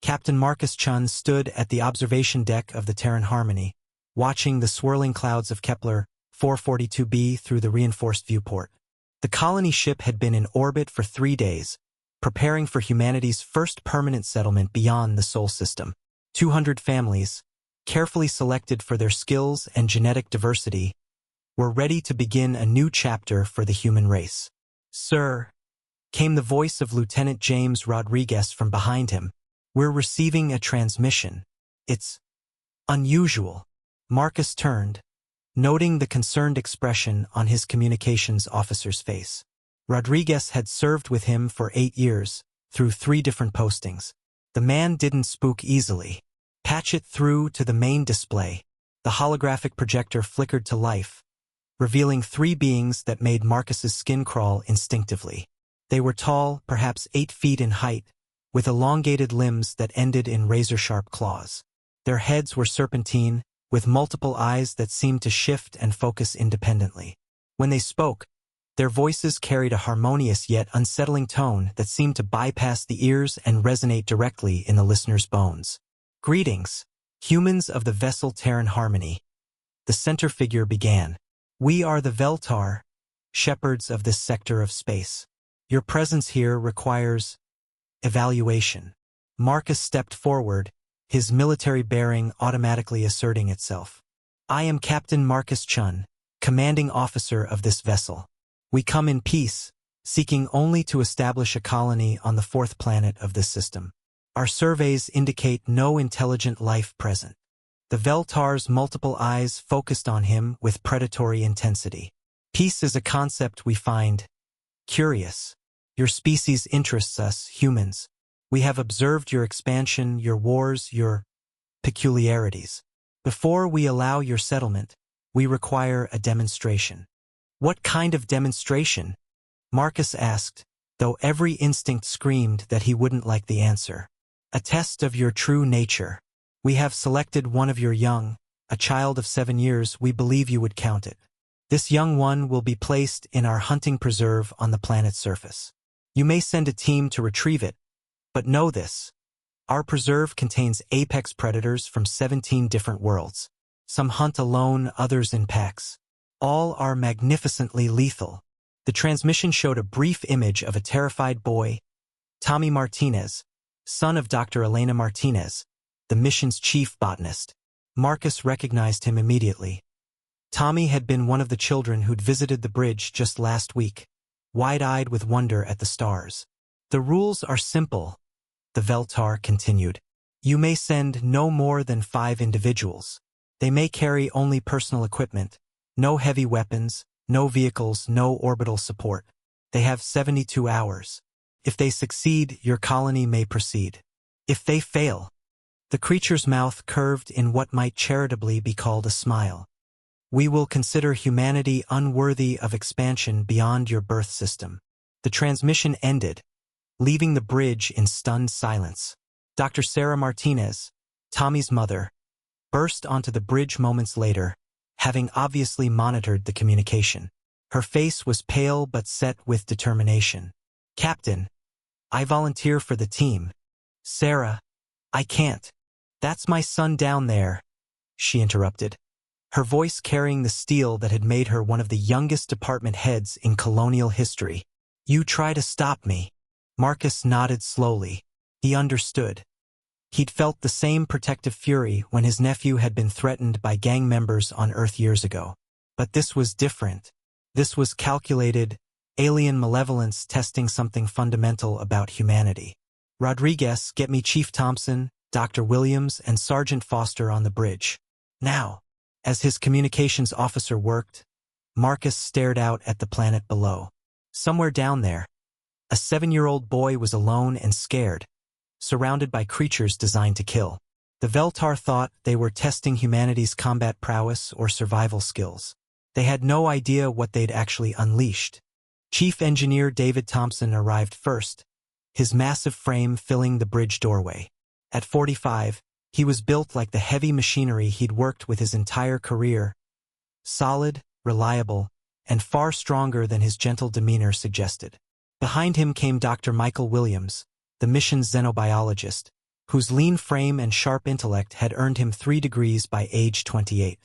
Captain Marcus Chun stood at the observation deck of the Terran Harmony, watching the swirling clouds of Kepler 442b through the reinforced viewport. The colony ship had been in orbit for 3 days, preparing for humanity's first permanent settlement beyond the Sol system. 200 families, carefully selected for their skills and genetic diversity, were ready to begin a new chapter for the human race. "Sir," came the voice of Lieutenant James Rodriguez from behind him, "we're receiving a transmission. It's unusual." Marcus turned, noting the concerned expression on his communications officer's face. Rodriguez had served with him for 8 years, through 3 different postings. The man didn't spook easily. "Patch it through to the main display." The holographic projector flickered to life, revealing 3 beings that made Marcus's skin crawl instinctively. They were tall, perhaps 8 feet in height, with elongated limbs that ended in razor-sharp claws. Their heads were serpentine, with multiple eyes that seemed to shift and focus independently. When they spoke, their voices carried a harmonious yet unsettling tone that seemed to bypass the ears and resonate directly in the listener's bones. "Greetings, humans of the vessel Terran Harmony." The center figure began. "We are the Vel'Tar, shepherds of this sector of space. Your presence here requires evaluation." Marcus stepped forward, his military bearing automatically asserting itself. "I am Captain Marcus Chun, commanding officer of this vessel. We come in peace, seeking only to establish a colony on the 4th planet of this system. Our surveys indicate no intelligent life present." The Vel'Tar's multiple eyes focused on him with predatory intensity. "Peace is a concept we find curious. Your species interests us, humans. We have observed your expansion, your wars, your peculiarities. Before we allow your settlement, we require a demonstration." "What kind of demonstration?" Marcus asked, though every instinct screamed that he wouldn't like the answer. "A test of your true nature. We have selected one of your young, a child of 7 years. We believe you would count it. This young one will be placed in our hunting preserve on the planet's surface. You may send a team to retrieve it, but know this. Our preserve contains apex predators from 17 different worlds. Some hunt alone, others in packs. All are magnificently lethal." The transmission showed a brief image of a terrified boy, Tommy Martinez, son of Dr. Elena Martinez, the mission's chief botanist. Marcus recognized him immediately. Tommy had been one of the children who'd visited the bridge just last week, wide-eyed with wonder at the stars. "The rules are simple," the Vel'Tar continued. "You may send no more than 5 individuals. They may carry only personal equipment, no heavy weapons, no vehicles, no orbital support. They have 72 hours. If they succeed, your colony may proceed. If they fail—" The creature's mouth curved in what might charitably be called a smile. "We will consider humanity unworthy of expansion beyond your birth system." The transmission ended, leaving the bridge in stunned silence. Dr. Sarah Martinez, Tommy's mother, burst onto the bridge moments later, having obviously monitored the communication. Her face was pale but set with determination. "Captain, I volunteer for the team." "Sarah, I can't. That's my son down there," she interrupted, her voice carrying the steel that had made her one of the youngest department heads in colonial history. "You try to stop me." Marcus nodded slowly. He understood. He'd felt the same protective fury when his nephew had been threatened by gang members on Earth years ago. But this was different. This was calculated, alien malevolence testing something fundamental about humanity. "Rodriguez, get me Chief Thompson, Dr. Williams, and Sergeant Foster on the bridge. Now." As his communications officer worked, Marcus stared out at the planet below. Somewhere down there, a 7-year-old boy was alone and scared, surrounded by creatures designed to kill. The Vel'Tar thought they were testing humanity's combat prowess or survival skills. They had no idea what they'd actually unleashed. Chief Engineer David Thompson arrived first, his massive frame filling the bridge doorway. At 45, he was built like the heavy machinery he'd worked with his entire career, solid, reliable, and far stronger than his gentle demeanor suggested. Behind him came Dr. Michael Williams, the mission's xenobiologist, whose lean frame and sharp intellect had earned him 3 degrees by age 28.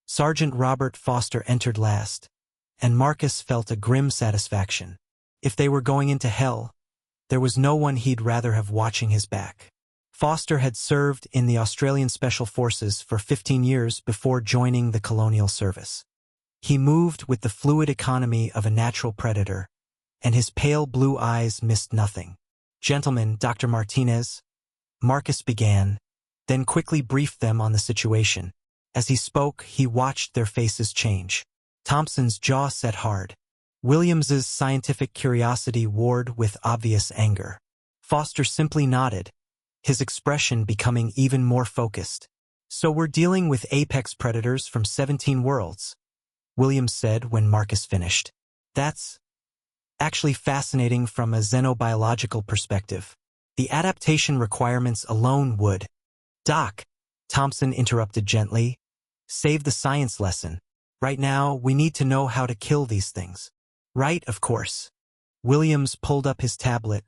Sergeant Robert Foster entered last, and Marcus felt a grim satisfaction. If they were going into hell, there was no one he'd rather have watching his back. Foster had served in the Australian Special Forces for 15 years before joining the colonial service. He moved with the fluid economy of a natural predator, and his pale blue eyes missed nothing. "Gentlemen, Dr. Martinez," Marcus began, then quickly briefed them on the situation. As he spoke, he watched their faces change. Thompson's jaw set hard. Williams's scientific curiosity warred with obvious anger. Foster simply nodded, his expression becoming even more focused. "So we're dealing with apex predators from 17 worlds," Williams said when Marcus finished. "That's actually fascinating from a xenobiological perspective. The adaptation requirements alone would—" "Doc," Thompson interrupted gently, "save the science lesson. Right now, we need to know how to kill these things." "Right, of course." Williams pulled up his tablet,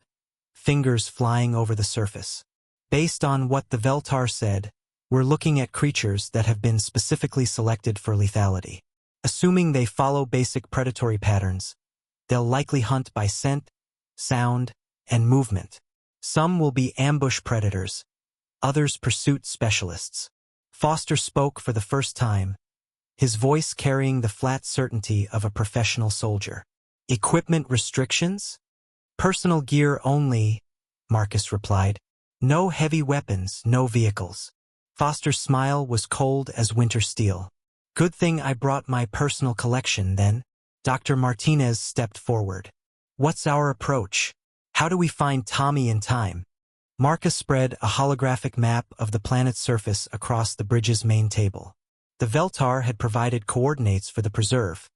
fingers flying over the surface. "Based on what the Vel'Tar said, we're looking at creatures that have been specifically selected for lethality. Assuming they follow basic predatory patterns, they'll likely hunt by scent, sound, and movement. Some will be ambush predators, others pursuit specialists." Foster spoke for the first time, his voice carrying the flat certainty of a professional soldier. "Equipment restrictions? Personal gear only," Marcus replied. "No heavy weapons, no vehicles." Foster's smile was cold as winter steel. "Good thing I brought my personal collection, then." Dr. Martinez stepped forward. "What's our approach? How do we find Tommy in time?" Marcus spread a holographic map of the planet's surface across the bridge's main table. The Vel'Tar had provided coordinates for the preserve,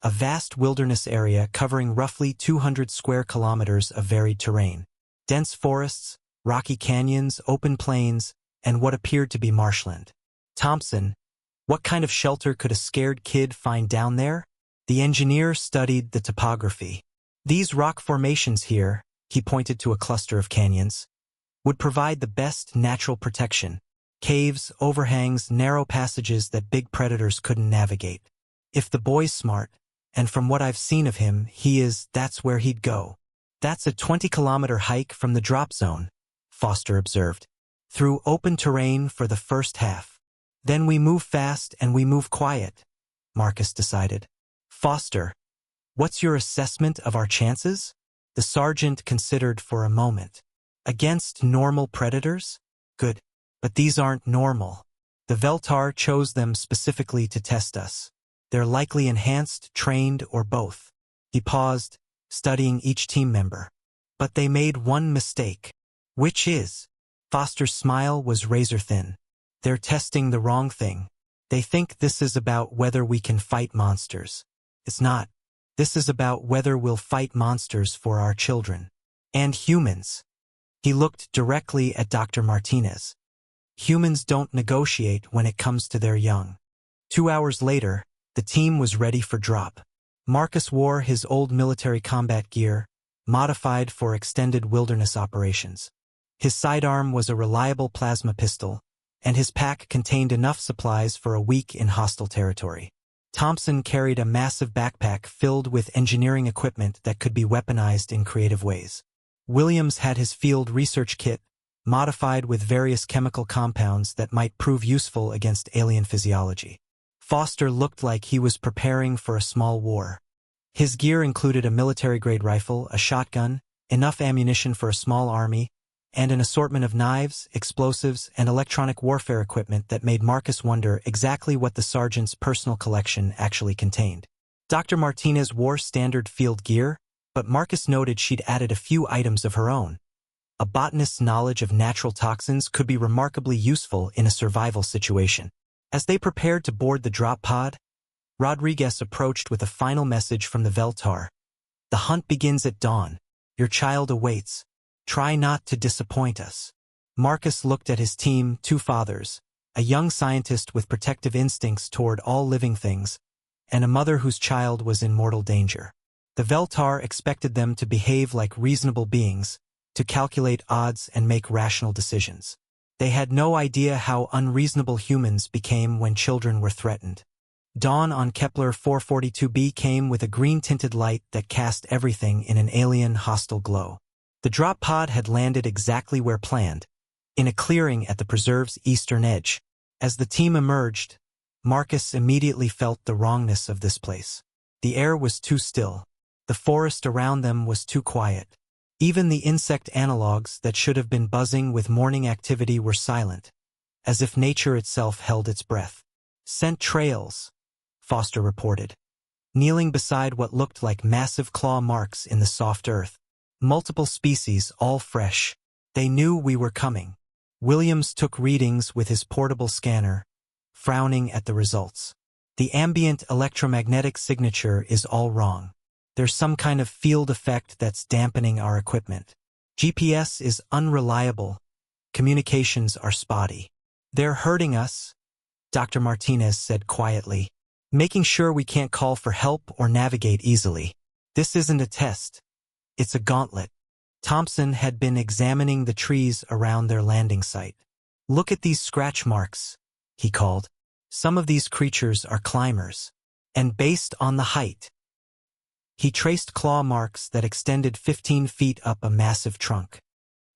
a vast wilderness area covering roughly 200 square kilometers of varied terrain. Dense forests, rocky canyons, open plains, and what appeared to be marshland. "Thompson, what kind of shelter could a scared kid find down there?" The engineer studied the topography. "These rock formations here," he pointed to a cluster of canyons, "would provide the best natural protection. Caves, overhangs, narrow passages that big predators couldn't navigate. If the boy's smart, and from what I've seen of him, that's where he'd go." "That's a 20-kilometer hike from the drop zone," Foster observed. "Through open terrain for the first half. Then we move fast and we move quiet," Marcus decided. "Foster, what's your assessment of our chances?" The sergeant considered for a moment. "Against normal predators? Good. But these aren't normal. The Vel'Tar chose them specifically to test us. They're likely enhanced, trained, or both." He paused, studying each team member. "But they made one mistake." "Which is?" Foster's smile was razor-thin. "They're testing the wrong thing. They think this is about whether we can fight monsters. It's not. This is about whether we'll fight monsters for our children. And humans." He looked directly at Dr. Martinez. "Humans don't negotiate when it comes to their young." 2 hours later, the team was ready for drop. Marcus wore his old military combat gear, modified for extended wilderness operations. His sidearm was a reliable plasma pistol, and his pack contained enough supplies for a week in hostile territory. Thompson carried a massive backpack filled with engineering equipment that could be weaponized in creative ways. Williams had his field research kit, modified with various chemical compounds that might prove useful against alien physiology. Foster looked like he was preparing for a small war. His gear included a military-grade rifle, a shotgun, enough ammunition for a small army, and an assortment of knives, explosives, and electronic warfare equipment that made Marcus wonder exactly what the sergeant's personal collection actually contained. Dr. Martinez wore standard field gear, but Marcus noted she'd added a few items of her own. A botanist's knowledge of natural toxins could be remarkably useful in a survival situation. As they prepared to board the drop pod, Rodriguez approached with a final message from the Vel'Tar. "The hunt begins at dawn. Your child awaits. Try not to disappoint us." Marcus looked at his team, 2 fathers, a young scientist with protective instincts toward all living things, and a mother whose child was in mortal danger. The Vel'Tar expected them to behave like reasonable beings, to calculate odds and make rational decisions. They had no idea how unreasonable humans became when children were threatened. Dawn on Kepler 442b came with a green-tinted light that cast everything in an alien, hostile glow. The drop pod had landed exactly where planned, in a clearing at the preserve's eastern edge. As the team emerged, Marcus immediately felt the wrongness of this place. The air was too still. The forest around them was too quiet. Even the insect analogues that should have been buzzing with morning activity were silent, as if nature itself held its breath. "Scent trails," Foster reported, kneeling beside what looked like massive claw marks in the soft earth. "Multiple species, all fresh. They knew we were coming." Williams took readings with his portable scanner, frowning at the results. "The ambient electromagnetic signature is all wrong. There's some kind of field effect that's dampening our equipment. GPS is unreliable. Communications are spotty." "They're hurting us," Dr. Martinez said quietly, "making sure we can't call for help or navigate easily. This isn't a test. It's a gauntlet." Thompson had been examining the trees around their landing site. "Look at these scratch marks," he called. "Some of these creatures are climbers. And based on the height." He traced claw marks that extended 15 feet up a massive trunk.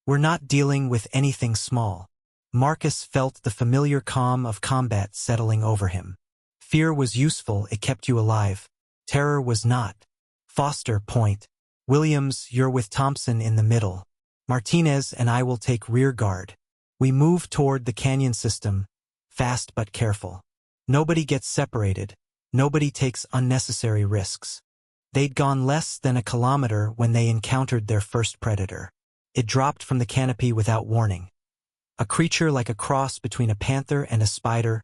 "We're not dealing with anything small." Marcus felt the familiar calm of combat settling over him. Fear was useful, it kept you alive. Terror was not. "Foster, point. Williams, you're with Thompson in the middle. Martinez and I will take rear guard. We move toward the canyon system, fast but careful. Nobody gets separated. Nobody takes unnecessary risks." They'd gone less than a kilometer when they encountered their first predator. It dropped from the canopy without warning. A creature like a cross between a panther and a spider,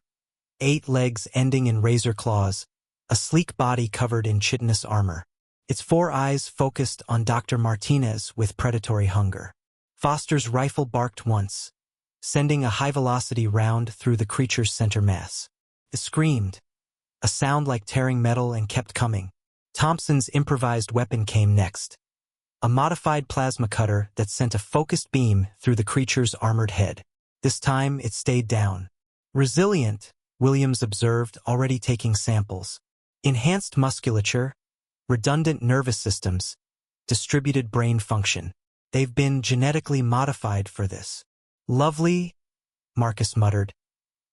8 legs ending in razor claws, a sleek body covered in chitinous armor. Its 4 eyes focused on Dr. Martinez with predatory hunger. Foster's rifle barked once, sending a high-velocity round through the creature's center mass. It screamed, a sound like tearing metal, and kept coming. Thompson's improvised weapon came next, a modified plasma cutter that sent a focused beam through the creature's armored head. This time it stayed down. "Resilient," Williams observed, already taking samples. "Enhanced musculature, redundant nervous systems, distributed brain function. They've been genetically modified for this." "Lovely," Marcus muttered.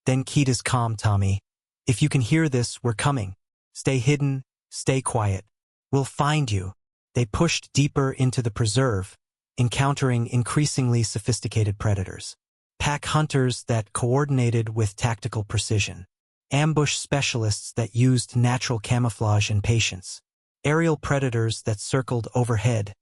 Then keyed his calm, "Tommy, if you can hear this, we're coming. Stay hidden, stay quiet. We'll find you." They pushed deeper into the preserve, encountering increasingly sophisticated predators. Pack hunters that coordinated with tactical precision. Ambush specialists that used natural camouflage and patience. Aerial predators that circled overhead,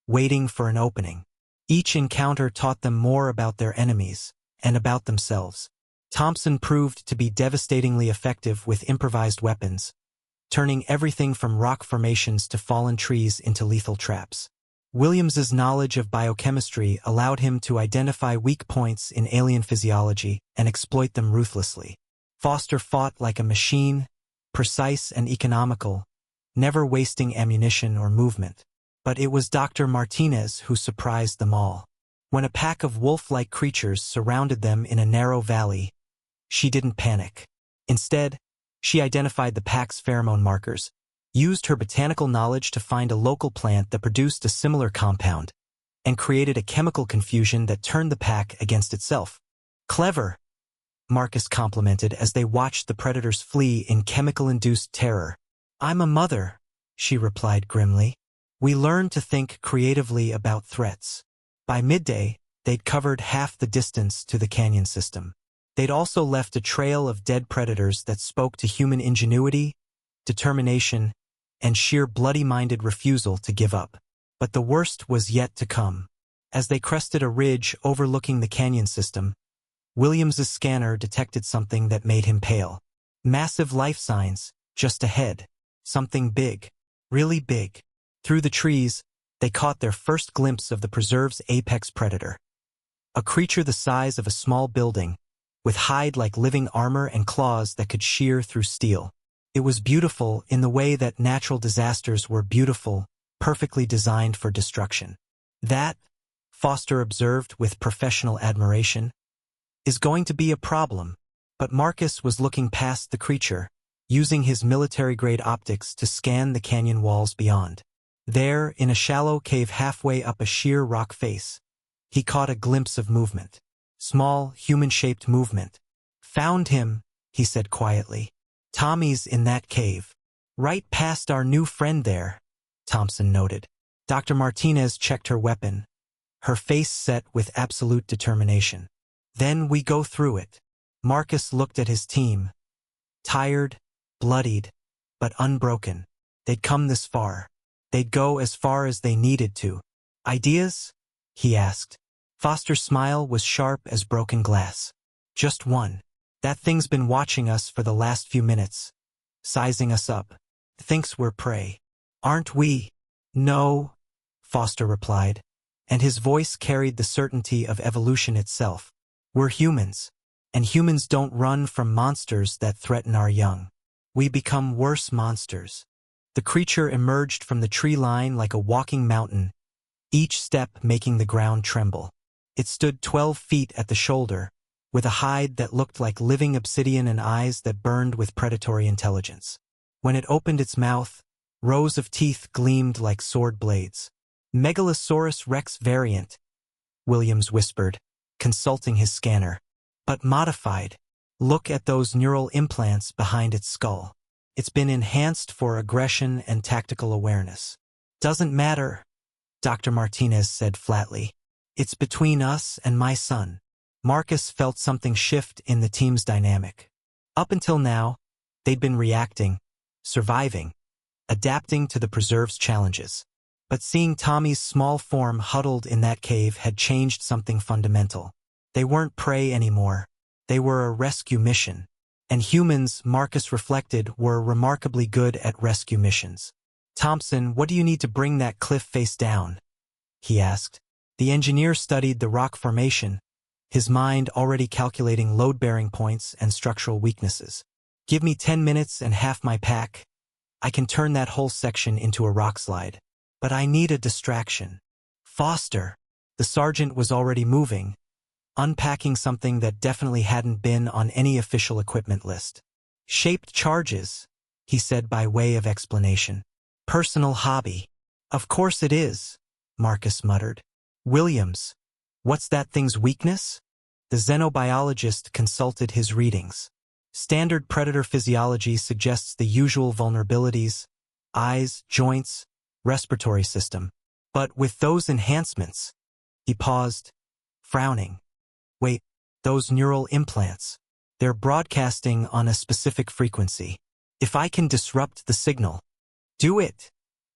waiting for an opening. Each encounter taught them more about their enemies and about themselves. Thompson proved to be devastatingly effective with improvised weapons, turning everything from rock formations to fallen trees into lethal traps. Williams's knowledge of biochemistry allowed him to identify weak points in alien physiology and exploit them ruthlessly. Foster fought like a machine, precise and economical, never wasting ammunition or movement. But it was Dr. Martinez who surprised them all. When a pack of wolf-like creatures surrounded them in a narrow valley, she didn't panic. Instead, she identified the pack's pheromone markers, used her botanical knowledge to find a local plant that produced a similar compound, and created a chemical confusion that turned the pack against itself. "Clever," Marcus complimented as they watched the predators flee in chemical-induced terror. "I'm a mother," she replied grimly. "We learned to think creatively about threats." By midday, they'd covered half the distance to the canyon system. They'd also left a trail of dead predators that spoke to human ingenuity, determination, and sheer bloody-minded refusal to give up. But the worst was yet to come. As they crested a ridge overlooking the canyon system, Williams's scanner detected something that made him pale. Massive life signs, just ahead. Something big. Really big. Through the trees, they caught their first glimpse of the preserve's apex predator. A creature the size of a small building, with hide like living armor and claws that could shear through steel. It was beautiful in the way that natural disasters were beautiful, perfectly designed for destruction. "That," Foster observed with professional admiration, is going to be a problem. But Marcus was looking past the creature, using his military-grade optics to scan the canyon walls beyond. There, in a shallow cave halfway up a sheer rock face, he caught a glimpse of movement. Small, human-shaped movement. "Found him," he said quietly. "Tommy's in that cave. Right past our new friend there," Thompson noted. Dr. Martinez checked her weapon, her face set with absolute determination. "Then we go through it." Marcus looked at his team. Tired, bloodied, but unbroken. They'd come this far. They'd go as far as they needed to. "Ideas?" he asked. Foster's smile was sharp as broken glass. "Just one. That thing's been watching us for the last few minutes, sizing us up. Thinks we're prey. Aren't we?" "No," Foster replied, and his voice carried the certainty of evolution itself. "We're humans, and humans don't run from monsters that threaten our young. We become worse monsters." The creature emerged from the tree line like a walking mountain, each step making the ground tremble. It stood 12 feet at the shoulder, with a hide that looked like living obsidian and eyes that burned with predatory intelligence. When it opened its mouth, rows of teeth gleamed like sword blades. "Megalosaurus rex variant," Williams whispered, consulting his scanner. "But modified. Look at those neural implants behind its skull. It's been enhanced for aggression and tactical awareness." "Doesn't matter," Dr. Martinez said flatly. "It's between us and my son." Marcus felt something shift in the team's dynamic. Up until now, they'd been reacting, surviving, adapting to the preserve's challenges. But seeing Tommy's small form huddled in that cave had changed something fundamental. They weren't prey anymore. They were a rescue mission. And humans, Marcus reflected, were remarkably good at rescue missions. "Thompson, what do you need to bring that cliff face down?" he asked. The engineer studied the rock formation, his mind already calculating load-bearing points and structural weaknesses. "Give me 10 minutes and half my pack. I can turn that whole section into a rock slide. But I need a distraction." "Foster!" The sergeant was already moving, unpacking something that definitely hadn't been on any official equipment list. "Shaped charges," he said by way of explanation. "Personal hobby." "Of course it is," Marcus muttered. "Williams, what's that thing's weakness?" The xenobiologist consulted his readings. Standard predator physiology suggests the usual vulnerabilities: eyes, joints, respiratory system. But with those enhancements, he paused, frowning. "Wait, those neural implants, they're broadcasting on a specific frequency. If I can disrupt the signal—" "Do it,"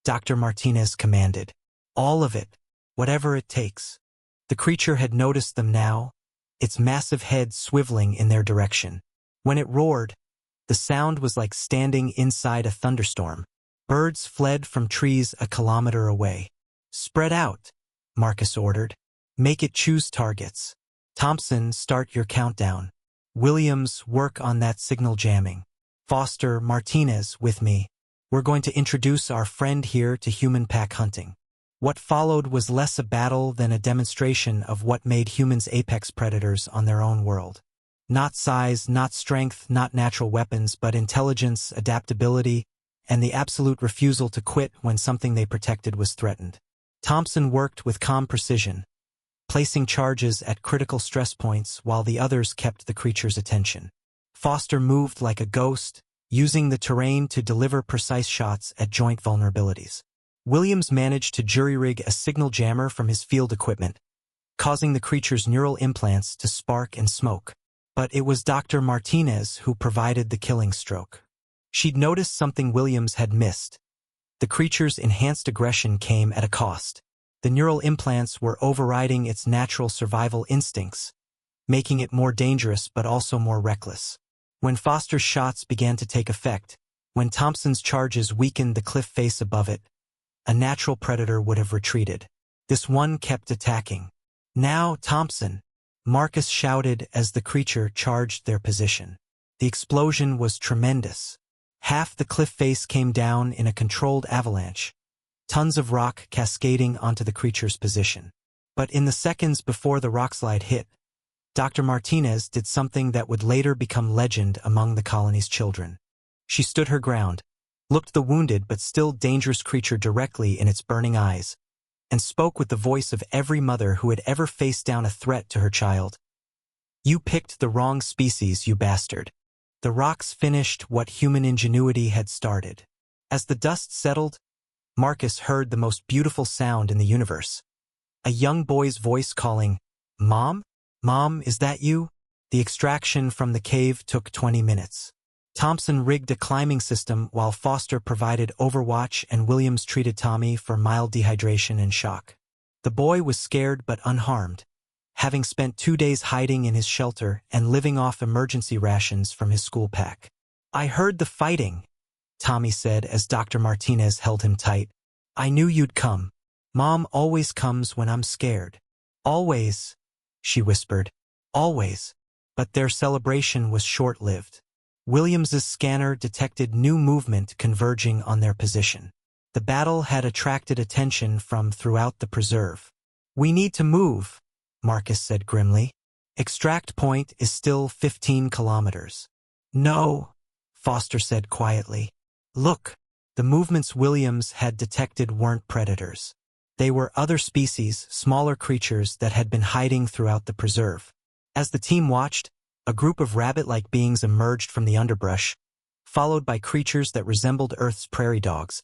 Dr. Martinez commanded. "All of it, whatever it takes." The creature had noticed them now, its massive head swiveling in their direction. When it roared, the sound was like standing inside a thunderstorm. Birds fled from trees a kilometer away. "Spread out," Marcus ordered. "Make it choose targets. Thompson, start your countdown. Williams, work on that signal jamming. Foster, Martinez, with me. We're going to introduce our friend here to human pack hunting." What followed was less a battle than a demonstration of what made humans apex predators on their own world. Not size, not strength, not natural weapons, but intelligence, adaptability, and the absolute refusal to quit when something they protected was threatened. Thompson worked with calm precision, placing charges at critical stress points while the others kept the creature's attention. Foster moved like a ghost, using the terrain to deliver precise shots at joint vulnerabilities. Williams managed to jury-rig a signal jammer from his field equipment, causing the creature's neural implants to spark and smoke. But it was Dr. Martinez who provided the killing stroke. She'd noticed something Williams had missed. The creature's enhanced aggression came at a cost. The neural implants were overriding its natural survival instincts, making it more dangerous but also more reckless. When Foster's shots began to take effect, when Thompson's charges weakened the cliff face above it, a natural predator would have retreated. This one kept attacking. "Now, Thompson!" Marcus shouted as the creature charged their position. The explosion was tremendous. Half the cliff face came down in a controlled avalanche, tons of rock cascading onto the creature's position. But in the seconds before the rockslide hit, Dr. Martinez did something that would later become legend among the colony's children. She stood her ground, looked the wounded but still dangerous creature directly in its burning eyes, and spoke with the voice of every mother who had ever faced down a threat to her child. "You picked the wrong species, you bastard." The rocks finished what human ingenuity had started. As the dust settled, Marcus heard the most beautiful sound in the universe. A young boy's voice calling, "Mom? Mom, is that you?" The extraction from the cave took 20 minutes. Thompson rigged a climbing system while Foster provided overwatch and Williams treated Tommy for mild dehydration and shock. The boy was scared but unharmed, having spent 2 days hiding in his shelter and living off emergency rations from his school pack. "I heard the fighting," Tommy said as Dr. Martinez held him tight. "I knew you'd come. Mom always comes when I'm scared." "Always," she whispered. "Always." But their celebration was short-lived. Williams's scanner detected new movement converging on their position. The battle had attracted attention from throughout the preserve. "We need to move," Marcus said grimly. "Extract point is still 15 kilometers. "No," Foster said quietly. "Look." The movements Williams had detected weren't predators. They were other species, smaller creatures that had been hiding throughout the preserve. As the team watched, a group of rabbit-like beings emerged from the underbrush, followed by creatures that resembled Earth's prairie dogs,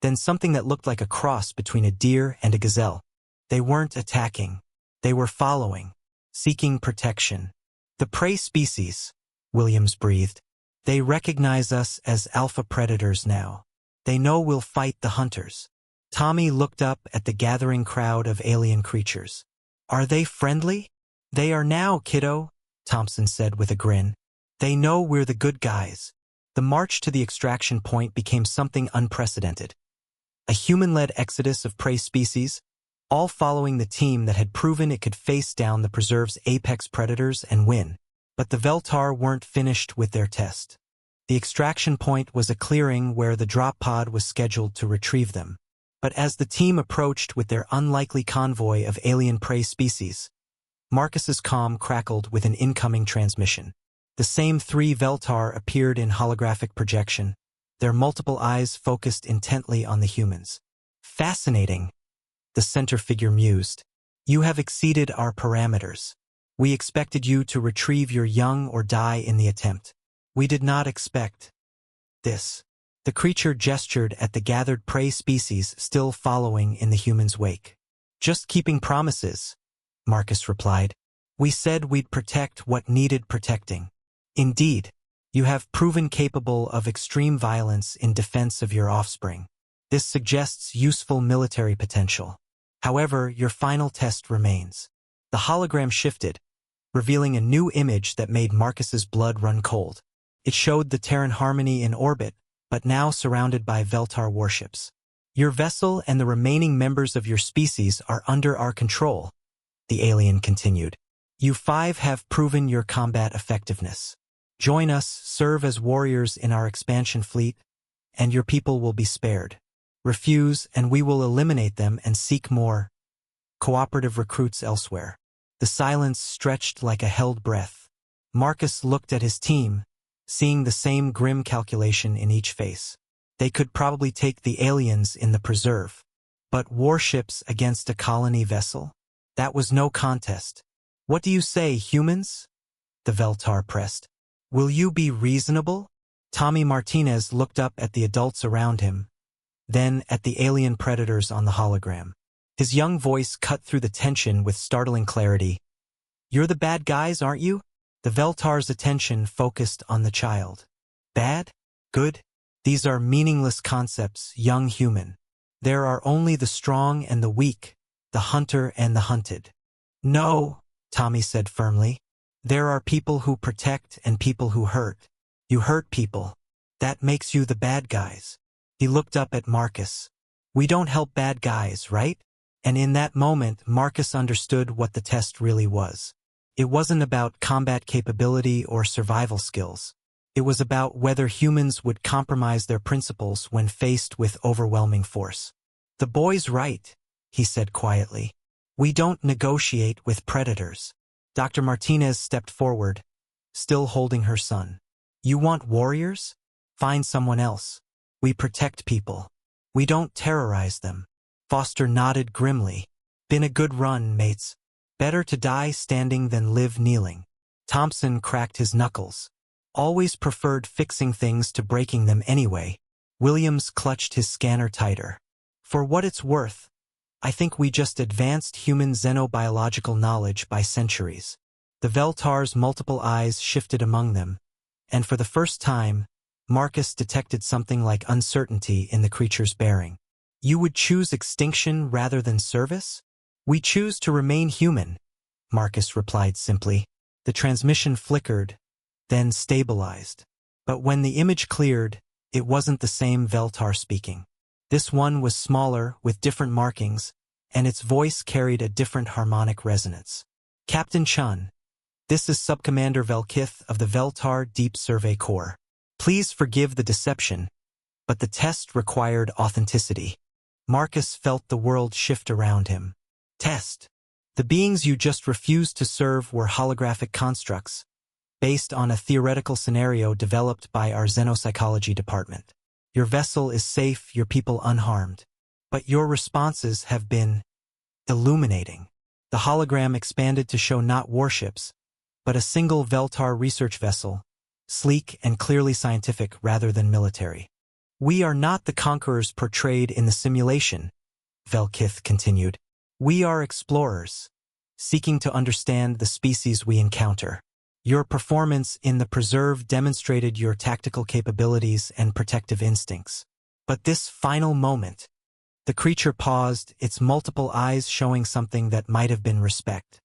then something that looked like a cross between a deer and a gazelle. They weren't attacking. They were following, seeking protection. "The prey species," Williams breathed. "They recognize us as alpha predators now. They know we'll fight the hunters." Tommy looked up at the gathering crowd of alien creatures. "Are they friendly?" "They are now, kiddo," Thompson said with a grin. "They know we're the good guys." The march to the extraction point became something unprecedented. A human-led exodus of prey species, all following the team that had proven it could face down the preserve's apex predators and win. But the Vel'Tar weren't finished with their test. The extraction point was a clearing where the drop pod was scheduled to retrieve them. But as the team approached with their unlikely convoy of alien prey species, Marcus's comm crackled with an incoming transmission. The same 3 Vel'Tar appeared in holographic projection, their multiple eyes focused intently on the humans. "Fascinating," the center figure mused. "You have exceeded our parameters. We expected you to retrieve your young or die in the attempt. We did not expect this." The creature gestured at the gathered prey species still following in the human's wake. "Just keeping promises," Marcus replied. "We said we'd protect what needed protecting." "Indeed, you have proven capable of extreme violence in defense of your offspring. This suggests useful military potential. However, your final test remains." The hologram shifted, revealing a new image that made Marcus's blood run cold. It showed the Terran Harmony in orbit, but now surrounded by Vel'Tar warships. "Your vessel and the remaining members of your species are under our control," the alien continued. "You 5 have proven your combat effectiveness. Join us, serve as warriors in our expansion fleet, and your people will be spared. Refuse, and we will eliminate them and seek more cooperative recruits elsewhere." The silence stretched like a held breath. Marcus looked at his team, seeing the same grim calculation in each face. They could probably take the aliens in the preserve. But warships against a colony vessel? That was no contest. "What do you say, humans?" the Vel'Tar pressed. "Will you be reasonable?" Tommy Martinez looked up at the adults around him, then at the alien predators on the hologram. His young voice cut through the tension with startling clarity. "You're the bad guys, aren't you?" The Vel'Tar's attention focused on the child. "Bad? Good? These are meaningless concepts, young human. There are only the strong and the weak, the hunter and the hunted." "No," Tommy said firmly. "There are people who protect and people who hurt. You hurt people. That makes you the bad guys." He looked up at Marcus. "We don't help bad guys, right?" And in that moment, Marcus understood what the test really was. It wasn't about combat capability or survival skills. It was about whether humans would compromise their principles when faced with overwhelming force. "The boy's right," he said quietly. "We don't negotiate with predators." Dr. Martinez stepped forward, still holding her son. You want warriors? Find someone else. We protect people. We don't terrorize them. Foster nodded grimly. Been a good run, mates. Better to die standing than live kneeling. Thompson cracked his knuckles. Always preferred fixing things to breaking them anyway. Williams clutched his scanner tighter. For what it's worth, I think we just advanced human xenobiological knowledge by centuries. The Vel'Tar's multiple eyes shifted among them, and for the first time, Marcus detected something like uncertainty in the creature's bearing. You would choose extinction rather than service? We choose to remain human, Marcus replied simply. The transmission flickered, then stabilized. But when the image cleared, it wasn't the same Vel'Tar speaking. This one was smaller, with different markings, and its voice carried a different harmonic resonance. Captain Chun, this is Subcommander Vel'Kith of the Vel'Tar Deep Survey Corps. Please forgive the deception, but the test required authenticity. Marcus felt the world shift around him. Test. The beings you just refused to serve were holographic constructs, based on a theoretical scenario developed by our xenopsychology department. Your vessel is safe, your people unharmed. But your responses have been illuminating. The hologram expanded to show not warships, but a single Vel'Tar research vessel, sleek and clearly scientific rather than military. We are not the conquerors portrayed in the simulation, Vel'Kith continued. We are explorers, seeking to understand the species we encounter. Your performance in the preserve demonstrated your tactical capabilities and protective instincts. But this final moment, the creature paused, its multiple eyes showing something that might have been respect.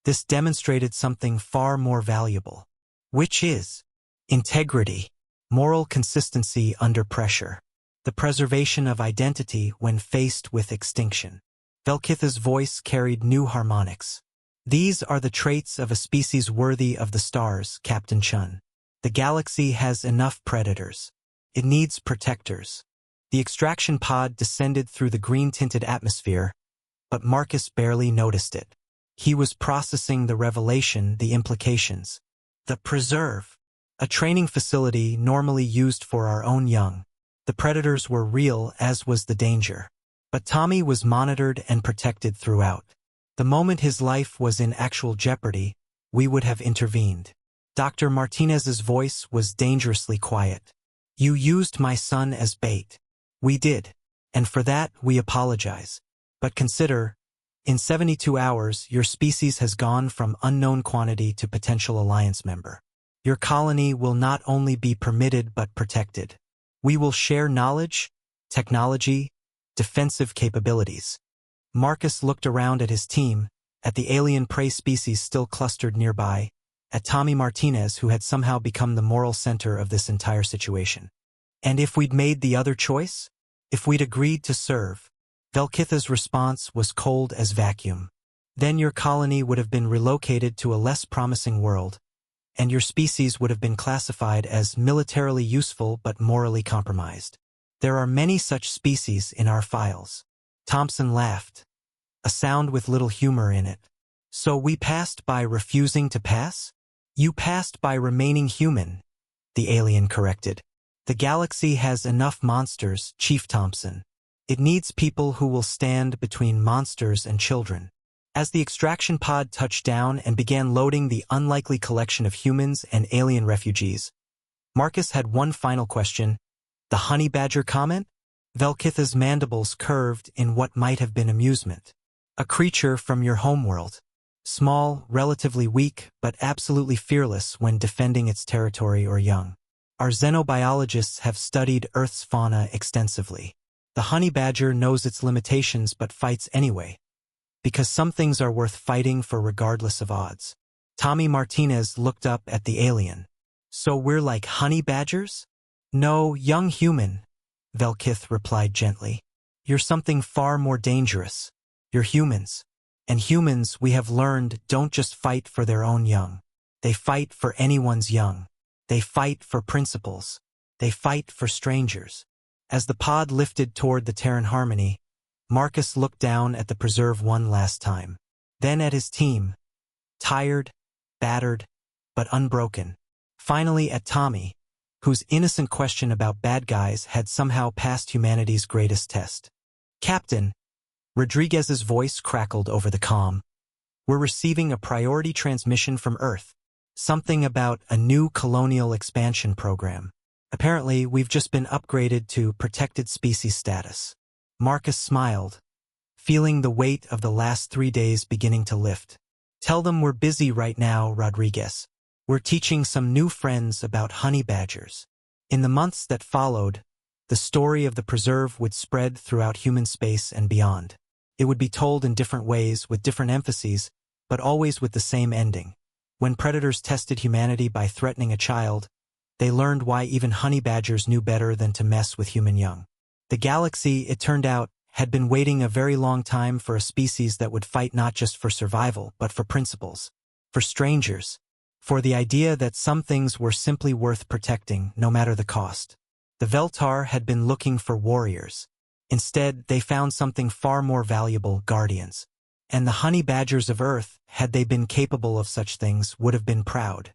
This demonstrated something far more valuable, which is integrity, moral consistency under pressure, the preservation of identity when faced with extinction. Vel'Kith's voice carried new harmonics. These are the traits of a species worthy of the stars, Captain Chun. The galaxy has enough predators. It needs protectors. The extraction pod descended through the green-tinted atmosphere, but Marcus barely noticed it. He was processing the revelation, the implications. The preserve, a training facility normally used for our own young. The predators were real, as was the danger. But Tommy was monitored and protected throughout. The moment his life was in actual jeopardy, we would have intervened. Dr. Martinez's voice was dangerously quiet. You used my son as bait. We did, and for that we apologize. But consider, in 72 hours, your species has gone from unknown quantity to potential alliance member. Your colony will not only be permitted but protected. We will share knowledge, technology, defensive capabilities. Marcus looked around at his team, at the alien prey species still clustered nearby, at Tommy Martinez, who had somehow become the moral center of this entire situation. And if we'd made the other choice? If we'd agreed to serve? Vel'Kith's response was cold as vacuum. Then your colony would have been relocated to a less promising world, and your species would have been classified as militarily useful but morally compromised. There are many such species in our files. Thompson laughed, a sound with little humor in it. So we passed by refusing to pass? You passed by remaining human, the alien corrected. The galaxy has enough monsters, Chief Thompson. It needs people who will stand between monsters and children. As the extraction pod touched down and began loading the unlikely collection of humans and alien refugees, Marcus had one final question. The honey badger comment? Vel'Kith's mandibles curved in what might have been amusement. A creature from your homeworld. Small, relatively weak, but absolutely fearless when defending its territory or young. Our xenobiologists have studied Earth's fauna extensively. The honey badger knows its limitations but fights anyway, because some things are worth fighting for regardless of odds. Tommy Martinez looked up at the alien. So we're like honey badgers? No, young human, Vel'Kith replied gently. You're something far more dangerous. You're humans. And humans, we have learned, don't just fight for their own young. They fight for anyone's young. They fight for principles. They fight for strangers. As the pod lifted toward the Terran Harmony, Marcus looked down at the Preserve one last time. Then at his team. tired, battered, but unbroken. Finally at Tommy, whose innocent question about bad guys had somehow passed humanity's greatest test. "Captain," Rodriguez's voice crackled over the comm. "We're receiving a priority transmission from Earth. Something about a new colonial expansion program. Apparently, we've just been upgraded to protected species status." Marcus smiled, feeling the weight of the last 3 days beginning to lift. "Tell them we're busy right now, Rodriguez. We're teaching some new friends about honey badgers." In the months that followed, the story of the preserve would spread throughout human space and beyond. It would be told in different ways with different emphases, but always with the same ending. When predators tested humanity by threatening a child, they learned why even honey badgers knew better than to mess with human young. The galaxy, it turned out, had been waiting a very long time for a species that would fight not just for survival, but for principles, for strangers, for the idea that some things were simply worth protecting, no matter the cost. The Vel'Tar had been looking for warriors. Instead, they found something far more valuable: guardians. And the honey badgers of Earth, had they been capable of such things, would have been proud.